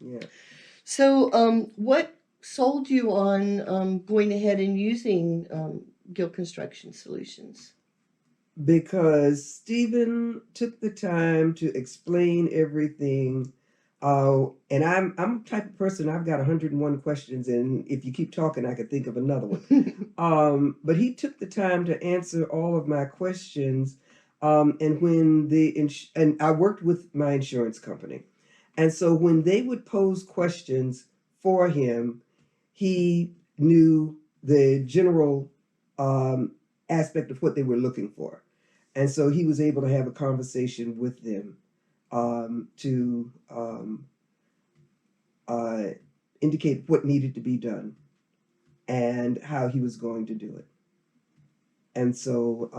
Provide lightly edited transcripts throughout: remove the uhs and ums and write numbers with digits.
Yeah. So, what sold you on going ahead and using Gill Construction Solutions? Because Stephen took the time to explain everything. And I'm the type of person, I've got 101 questions, and if you keep talking, I could think of another one. But he took the time to answer all of my questions. And when and I worked with my insurance company, and so when they would pose questions for him, he knew the general um, aspect of what they were looking for. And so he was able to have a conversation with them to uh, indicate what needed to be done and how he was going to do it. And so,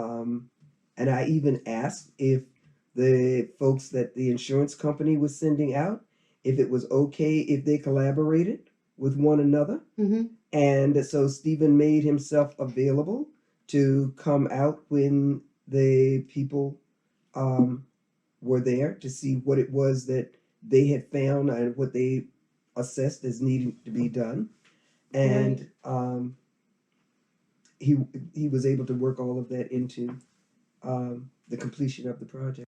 and I even asked if the folks that the insurance company was sending out, if it was okay if they collaborated with one another. Mm-hmm. And so Stephen made himself available to come out when the people were there to see what it was that they had found and what they assessed as needing to be done. And he he was able to work all of that into the completion of the project.